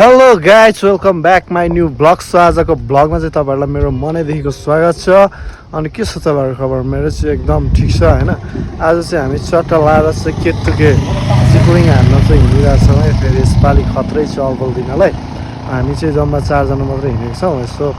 Hello guys welcome back my new blog. So आजको ब्लगमा चाहिँ तपाईँहरूलाई मेरो मनैदेखिको स्वागत छ। अनि के छ तपाईँहरूको खबर? मेरो चाहिँ एकदम ठिक छ होइन। आज चाहिँ हामी चट्टा लाएर चाहिँ केटुके जिप्लिङ हान्न चाहिँ हिँडिरहेको छौँ है। फेरि यसपालि खत्रै छ अब्बल दिनलाई। हामी चाहिँ जम्मा 4 जना मात्रै हिँडेको छौँ। यसो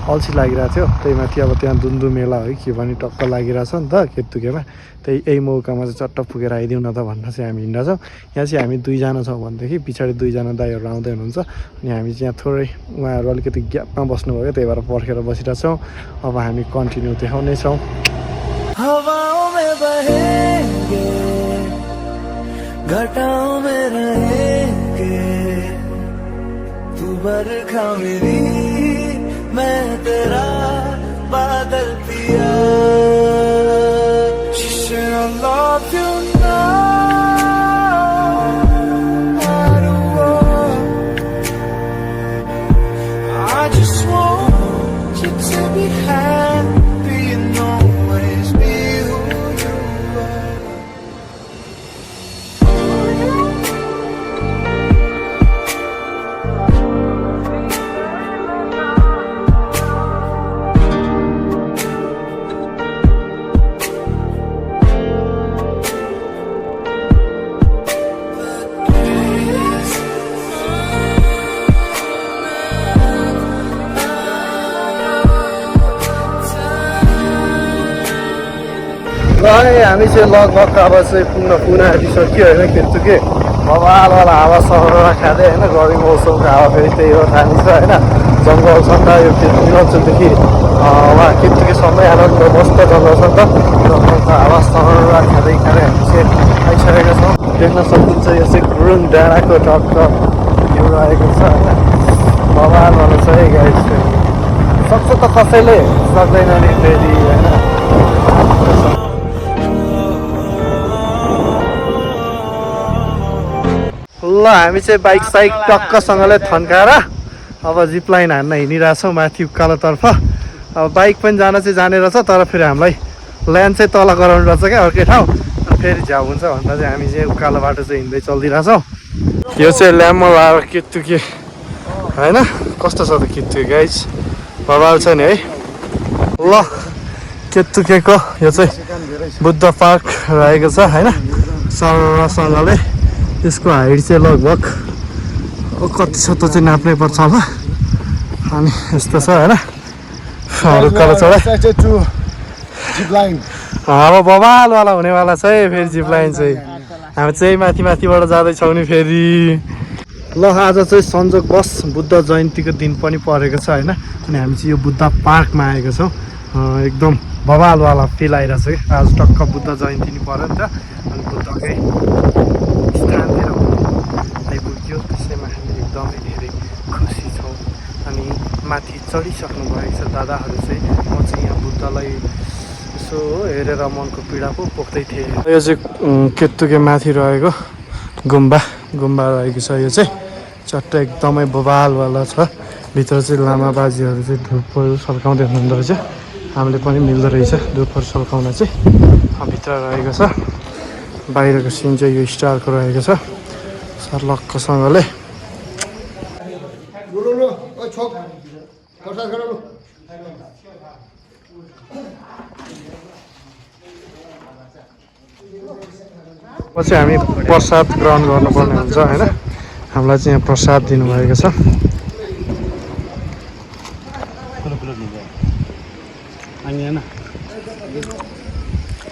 अल्छी लागिरहेको थियो, त्यही माथि अब त्यहाँ दुन्दु मेला हो कि भने टक्क लागिरहेछ नि त केटुकेमा। यही मौकामा चाहिँ चट्ट पुगेर आइदिउँ न त भनेर चाहिँ हामी हिँड्दा छौँ। यहाँ चाहिँ हामी 2 जना छौँ भनेदेखि पछाडि 2 जना दाइहरू आउँदै हुनुहुन्छ। अनि हामी चाहिँ यहाँ थोरै उहाँहरू अलिकति ग्यापमा बस्नुभयो, त्यही भएर पर्खेर बसिरहेको छौँ। अब हामी कन्टिन्यू देखाउनेछौँ। हवाओं में बहेंगे, घटाओं में रहेंगे, तू बरखा मेरी, मैं तेरा बादल पिया। I love you now, I just want you to be happy and always be who you are. हामी चाहिँ लगभग अब चाहिँ पुग्न आँटिसक्यो होइन। केटुके बबालवाला हावा सहरमा खाँदै होइन। गर्मी मौसमको हावा फेरि त्यही हो, थाहा छ होइन। जङ्गल छ नि त यो केटुकेदेखि उहाँ केटुकेसम्मै आनन्द मस्त जङ्गल छ नि त। जङ्गलको हावा सहरमा खाँदै हामी चाहिँ आइसकेका छौँ। देख्न सकिन्छ यो चाहिँ गुरुङ डाँडाको टक्क भ्यू रहेको छ होइन। बबालवाला छ है गाइस। सक्छ त कसैले सक्दैन नि फेरि होइन। ल हामी चाहिँ बाइक टक्कसँगले थन्काएर अब जिपलाइन हान्न हिँडिरहेछौँ माथि उकालोतर्फ। अब बाइक पनि जान चाहिँ जाने रहेछ, तर फेरि हामीलाई ल्यान्ड चाहिँ तल गराउनु रहेछ क्या अर्कै ठाउँ। अनि फेरि झ्याउ हुन्छ भन्दा चाहिँ हामी चाहिँ उकालो बाटो चाहिँ हिँड्दै चलिदिइरहेछौँ। यो चाहिँ ल्याम्बो लाएर केटुके होइन। कस्तो छ त केटुके गाइज? बबाल छ नि है। ल केटुकेको यो चाहिँ बुद्ध पार्क रहेको छ होइन। सरसँगले यसको हाइट चाहिँ लगभग कति छ त चाहिँ नाप्नै पर्छ होला। अनि यस्तो छ होइन। उकालो चढाइ अब बबालवाला हुनेवाला छ है फेरि जिपलाइन चाहिँ। हामी चाहिँ माथिबाट जाँदैछौँ नि फेरि। ल आज चाहिँ संजोग बस बुद्ध जयन्तीको दिन पनि परेको छ होइन। अनि हामी चाहिँ यो बुद्ध पार्कमा आएको छौँ। एकदम बबालवाला फिल आइरहेछ कि आज टक्क बुद्ध जयन्ती नि पऱ्यो नि त। अनि बुद्धकै स्थानतिर आइपुग्यो, त्यसैमा हामी एकदमै धेरै खुसी छौँ। अनि माथि चढिसक्नु भएको छ दादाहरू चाहिँ। म चाहिँ यहाँ बुद्धलाई यसो हेरेर मनको पीडा पो पोख्दै थिएँ। यो चाहिँ केटुके माथि रहेको गुम्बा रहेको छ। यो चाहिँ चट्ट एकदमै बबालवाला छ। भित्र चाहिँ लामा बाजेहरू चाहिँ धुपहरू सल्काउँदै हुनुहुँदो रहेछ। हामीले पनि मिल्दो रहेछ धुपहरू सल्काउन चाहिँ। भित्र रहेको छ। बाहिरको सिन चाहिँ यो स्टारको रहेको छ सर्लक्कसँगले। पछि हामी प्रसाद ग्रहण गर्नुपर्ने हुन्छ होइन। हामीलाई चाहिँ यहाँ प्रसाद दिनुभएको छ।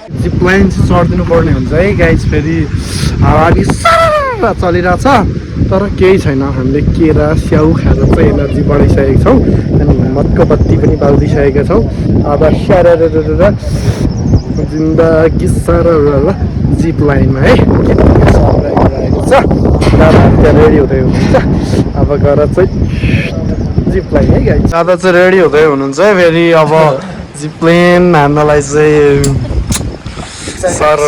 जिपलाइन चाहिँ चढिदिनु पर्ने हुन्छ है गाइज। फेरि हावा सारा चलिरहेछ तर केही छैन। हामीले केरा स्याउ खाएर चाहिँ एनर्जी बढाइसकेको छौँ। अनि हिम्मतको बत्ती पनि बालिदिइसकेका छौँ। अब स्याहार जिन्दगी सारा जिपलाइनमा है रहेको छ। दादाहरू त्यहाँ रेडी हुँदै हुनुहुन्छ। अब गएर चाहिँ जिपलाइन है गाइज। दादा चाहिँ रेडी हुँदै हुनुहुन्छ है फेरि। अब जिपलाइन हान्नलाई चाहिँ सर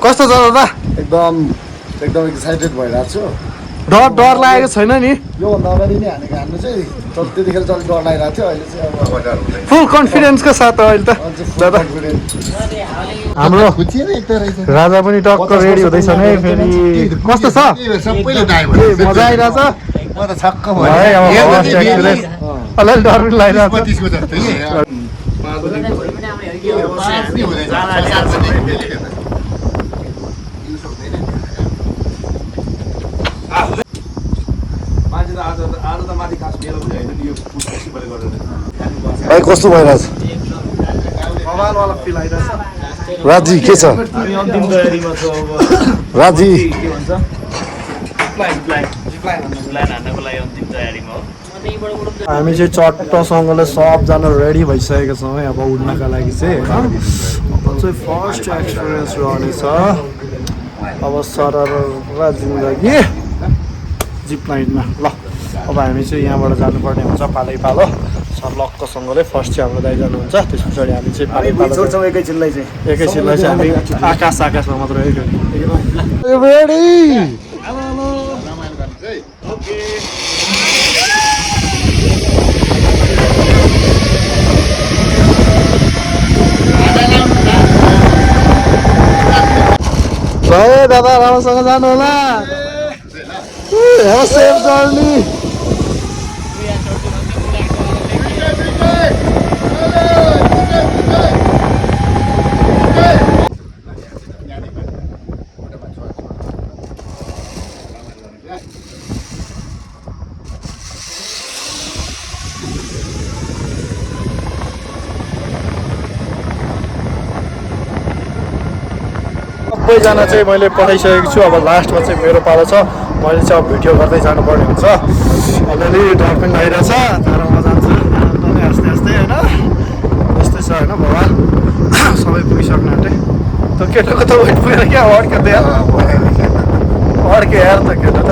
कस्तो छ दादा? एकदम एक्साइटेड भइरहेको छु। डर लागेको छैन नि? योभन्दा अगाडि नै हान्नु चाहिँ त्यतिखेर चाहिँ डर लागिरहेको थियो। अहिले चाहिँ अब फुल कन्फिडेन्सको साथ अहिले त दादा हाम्रो राजा पनि टक्क रेडी हुँदैछ है फेरि। कस्तो छ? सबैले मजा आइरहेछ? त छक्क है अब फर्स्ट एक्सपिरियन्स अलिअलि डर पनि लागिरहेको छ त्यसको जस्तै के भाइ कस्तो भइरहेछ कमालवाला फिल आइरहेछ राजी के छ हामी अन्तिम तयारीमा छौँ अब राजी हामी चाहिँ चट्टसँगले सबजना रेडी भइसकेका छौँ है अब उड्नका लागि चाहिँ होइन अब चाहिँ फर्स्ट एक्सपिरियन्स रहनेछ अब सरर जिन्दगी जिप लाइनमा ल अब हामी चाहिँ यहाँबाट जानुपर्ने हुन्छ पालै पालो सर्लक्कसँगले फर्स्ट चाहिँ हाम्रो दाइ जानुहुन्छ त्यस पछाडि हामी चाहिँ पालै पालो छोड्छौँ एकैछिनलाई चाहिँ हामी आकाशमा मात्र रेडी दादा राम्रोसँग जानु होला सेफ जर्नी सबैजना चाहिँ मैले पठाइसकेको छु अब लास्टमा चाहिँ मेरो पालो छ मैले चाहिँ अब भिडियो गर्दै जानुपर्ने हुन्छ अलिअलि डर पनि लागिरहेछ तर म जान्छु आनन्दले हाँस्दै हाँस्दै होइन यस्तै छ होइन भगवान् सबै पुगिसक्नु आँटे त केटाको त वेट पुगेर क्या अड्क्यो त यार अड्क्यो यार त केटा त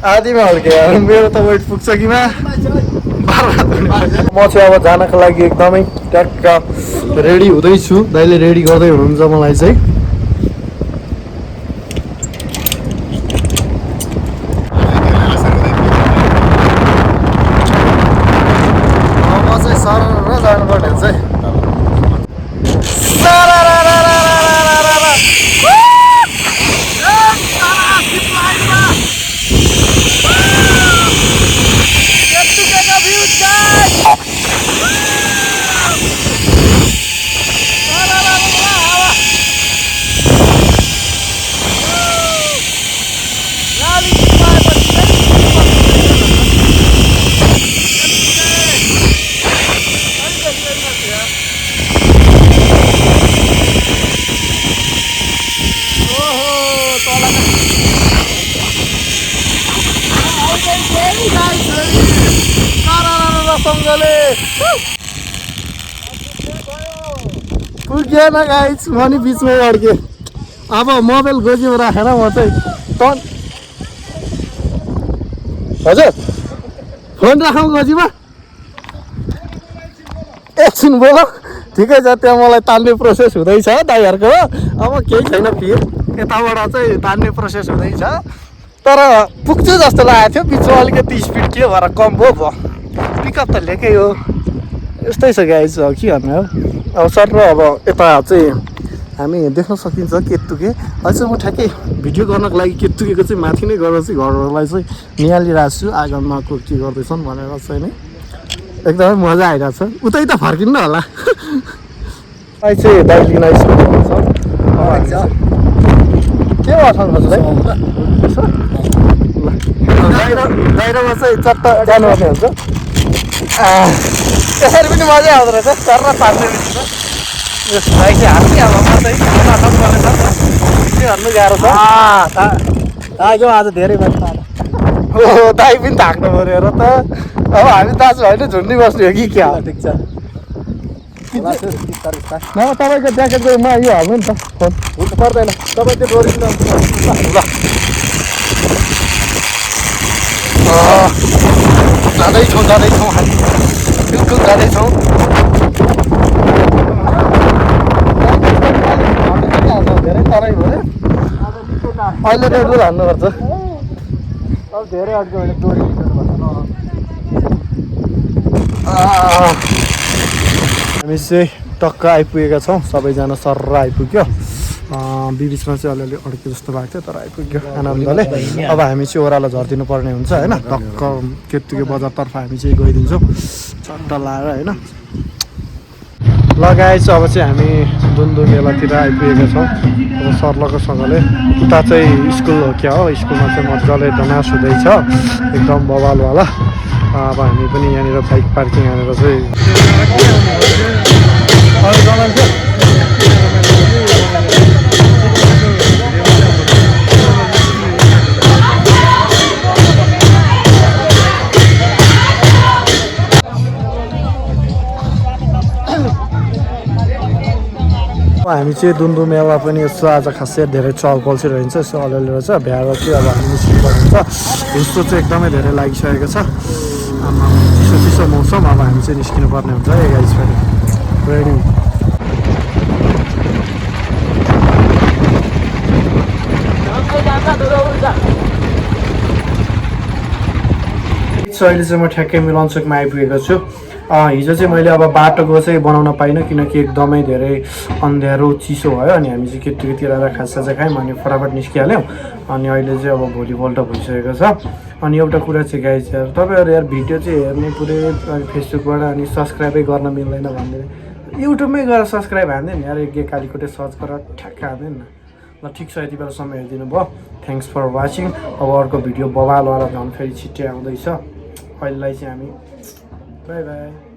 आधीमा अड्क्यो यार मेरो त वेट पुग्छ कि मा म चाहिँ अब जानको लागि एकदमै ट्याक्क रेडी हुँदैछु दाइले रेडी गर्दै हुनुहुन्छ मलाई चाहिँ जानुपर्ने हुन्छ है पुगेन गाइस म नि बिचमै अड्केँ अब मोबाइल गोजीमा राखेर म चाहिँ हजुर फोन राखौँ गोजीमा एकछिन बोल ठिकै छ त्यहाँ मलाई तान्ने प्रोसेस हुँदैछ दाइहरूको अब केही छैन फिर यताबाट चाहिँ तान्ने प्रोसेस हुँदैछ तर पुग्छु जस्तो लागेको थियो बिचमा अलिकति स्पिड के भएर कम भयो पिकअप त लिएकै हो यस्तै छ गाइस के भन्नु हो अब सर र अब यता चाहिँ हामी देख्न सकिन्छ केतुके अहिले चाहिँ म ठ्याक्कै भिडियो गर्नको लागि केतुकेको चाहिँ माथि नै गरेर चाहिँ घरहरूलाई चाहिँ निहालिरहेको छु आँगनमा को के गर्दैछन् भनेर चाहिँ नि एकदमै मजा आइरहेको छ उतै त फर्किन्न होला अहिले चाहिँ दार्जिलिङ आइसकेको छ के गर्छन् हजुरलाई बाहिरमा चाहिँ चट्ट जानुपर्ने हुन्छ त्यसरी पनि मजै आउँदो रहेछ चर्र पार्ने बित्तिक भाइ चाहिँ हाल्ने अब म चाहिँ के भन्नु गाह्रो छ थाक्यो आज धेरै मान्छे हो दाइ पनि थाक्नु पऱ्यो र त अब हामी दाजुभाइ नै झुन्डी बस्ने हो कि क्या ठिक छ नभए तपाईँको ज्याकेटको म यो हाल्नु नि त फोन हुन्छ पर्दैन तपाईँ त्यो डोरी ल जाँदैछौँ हामी बिल्कुल जाँदैछौँ धेरै तराई भयो अहिले रेड बुल हान्नुपर्छ अब धेरै अड्क्यो भने डोरी हामी चाहिँ टक्क आइपुगेका छौँ सबैजना सर्र आइपुग्यो बिचमा चाहिँ अलिअलि अड्के जस्तो भएको थियो तर आइपुग्यो आनन्दले अब हामी चाहिँ ओह्रालो झरिदिनु पर्ने हुन्छ होइन टक्क केतुके बजारतर्फ हामी चाहिँ गइदिन्छौँ चट्ट लाएर होइन लगाएछ अब चाहिँ हामी दुन्दु मेलातिर आइपुगेका छौँ अब सर्लकोसँगले उता चाहिँ स्कुल हो क्या हो स्कुलमा चाहिँ मजाले डनास हुँदैछ एकदम बवालवाला अब हामी पनि यहाँनिर बाइक पार्किङ हानेर चाहिँ हामी चाहिँ दुन्दु मेला पनि यसो आज खासै धेरै चहलपहल चाहिँ रहन्छ यसो अलिअलि रहेछ भ्याएर चाहिँ अब हामी निस्किनुपर्ने हुन्छ यस्तो चाहिँ एकदमै धेरै लागिसकेको छ चिसो चिसो मौसम अब हामी चाहिँ निस्किनु पर्ने हुन्छ है गाइस पनि रेडी अहिले चाहिँ म ठ्याक्कै मिलनचोकमा आइपुगेको छु हिजो चाहिँ मैले अब बाटोको चाहिँ बनाउन पाइनँ किनकि एकदमै धेरै अँध्यारो चिसो भयो अनि हामी चाहिँ केटीतिर आएर खाजा खायौँ अनि फटाफट निस्किहाल्यौँ अनि अहिले चाहिँ अब भोलिपल्ट भइसकेको छ अनि एउटा कुरा चाहिँ गाइस यार तपाईँहरू यार भिडियो चाहिँ हेर्ने पुरै फेसबुकबाट अनि सब्सक्राइबै गर्न मिल्दैन भन्दै युट्युबमै गएर सब्सक्राइब हान्दैन यार एक कालीकोटे सर्च गरेर ठ्याक्क हान्दैन न ल ठिक छ यति बेलासम्म हेरिदिनु भयो थ्याङ्क्स फर वाचिङ अब अर्को भिडियो बवालवाला झन् फेरि छिट्टै आउँदैछ अहिलेलाई चाहिँ हामी बाई बाई